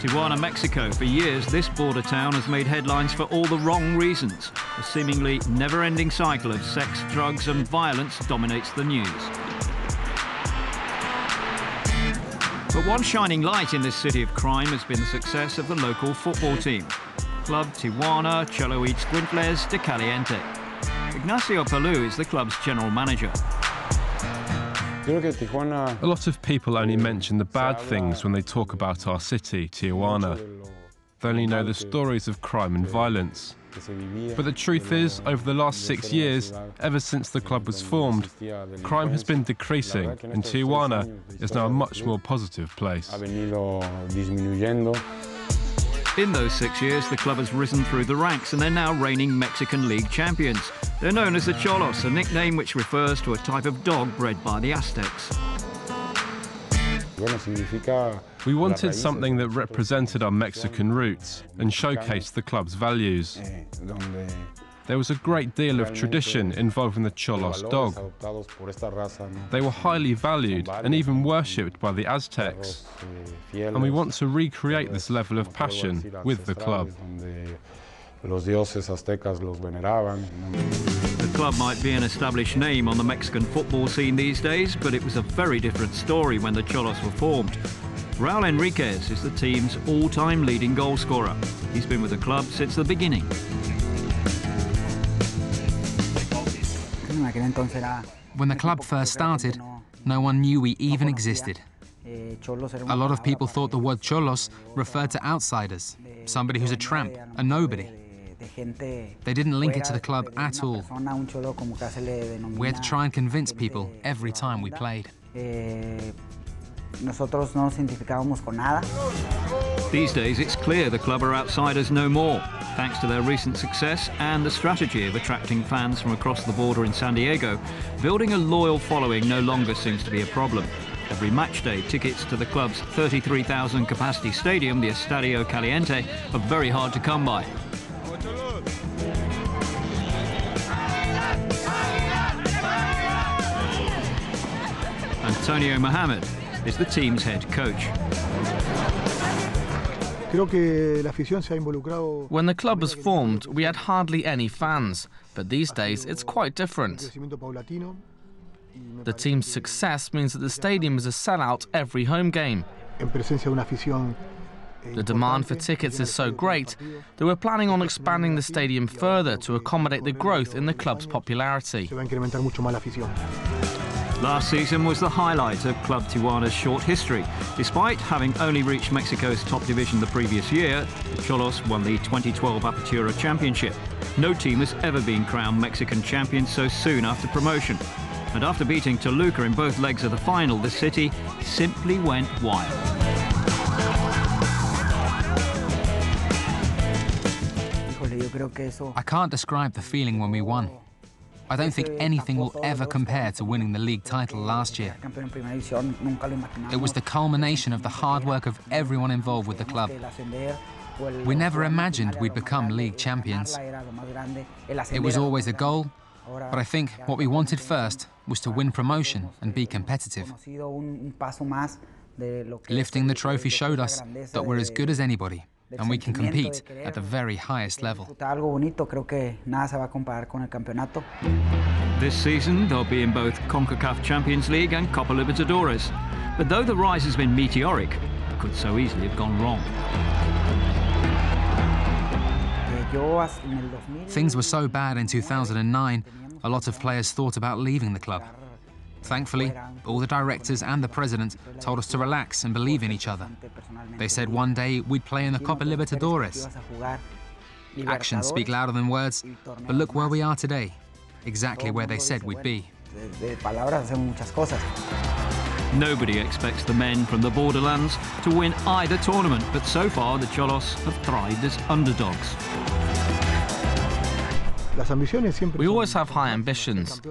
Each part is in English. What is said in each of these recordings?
Tijuana, Mexico. For years, this border town has made headlines for all the wrong reasons. A seemingly never-ending cycle of sex, drugs and violence dominates the news. But one shining light in this city of crime has been the success of the local football team. Club Tijuana Cholo Escuintles de Caliente. Ignacio Palou is the club's general manager. A lot of people only mention the bad things when they talk about our city, Tijuana. They only know the stories of crime and violence. But the truth is, over the last 6 years, ever since the club was formed, crime has been decreasing, and Tijuana is now a much more positive place. In those 6 years, the club has risen through the ranks and they're now reigning Mexican League champions. They're known as the Cholos, a nickname which refers to a type of dog bred by the Aztecs. We wanted something that represented our Mexican roots and showcased the club's values. There was a great deal of tradition involving the Cholos dog. They were highly valued and even worshipped by the Aztecs. And we want to recreate this level of passion with the club. The club might be an established name on the Mexican football scene these days, but it was a very different story when the Cholos were formed. Raul Enriquez is the team's all-time leading goal scorer. He's been with the club since the beginning. When the club first started, no one knew we even existed. A lot of people thought the word Cholos referred to outsiders, somebody who's a tramp, a nobody. They didn't link it to the club at all. We had to try and convince people every time we played. These days, it's clear the club are outsiders no more, thanks to their recent success and the strategy of attracting fans from across the border in San Diego. Building a loyal following no longer seems to be a problem. Every match day, tickets to the club's 33,000 capacity stadium, the Estadio Caliente, are very hard to come by. Antonio Mohamed is the team's head coach. When the club was formed, we had hardly any fans, but these days it's quite different. The team's success means that the stadium is a sellout every home game. The demand for tickets is so great that we're planning on expanding the stadium further to accommodate the growth in the club's popularity. Last season was the highlight of Club Tijuana's short history. Despite having only reached Mexico's top division the previous year, the Cholos won the 2012 Apertura Championship. No team has ever been crowned Mexican champion so soon after promotion. And after beating Toluca in both legs of the final, the city simply went wild. I can't describe the feeling when we won. I don't think anything will ever compare to winning the league title last year. It was the culmination of the hard work of everyone involved with the club. We never imagined we'd become league champions. It was always a goal, but I think what we wanted first was to win promotion and be competitive. Lifting the trophy showed us that we're as good as anybody, and we can compete at the very highest level. This season, they'll be in both CONCACAF Champions League and Copa Libertadores. But though the rise has been meteoric, it could so easily have gone wrong. Things were so bad in 2009, a lot of players thought about leaving the club. Thankfully, all the directors and the president told us to relax and believe in each other. They said one day we'd play in the Copa Libertadores. Actions speak louder than words, but look where we are today, exactly where they said we'd be. Nobody expects the men from the borderlands to win either tournament, but so far the Cholos have thrived as underdogs. We always have high ambitions.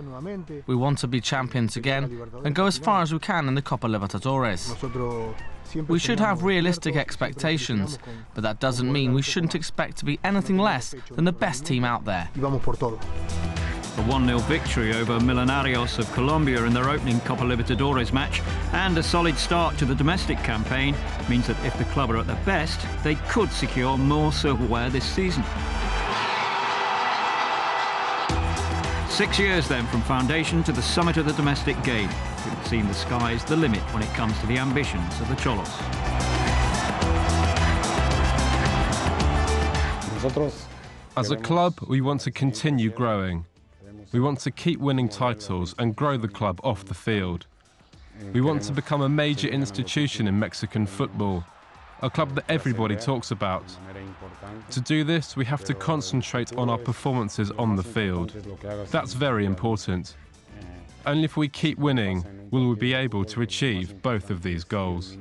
We want to be champions again and go as far as we can in the Copa Libertadores. We should have realistic expectations, but that doesn't mean we shouldn't expect to be anything less than the best team out there. A 1-0 victory over Millonarios of Colombia in their opening Copa Libertadores match and a solid start to the domestic campaign means that if the club are at their best, they could secure more silverware this season. 6 years then from foundation to the summit of the domestic game. It would seem the sky's the limit when it comes to the ambitions of the Cholos. As a club, we want to continue growing. We want to keep winning titles and grow the club off the field. We want to become a major institution in Mexican football, a club that everybody talks about. To do this, we have to concentrate on our performances on the field. That's very important. Only if we keep winning will we be able to achieve both of these goals.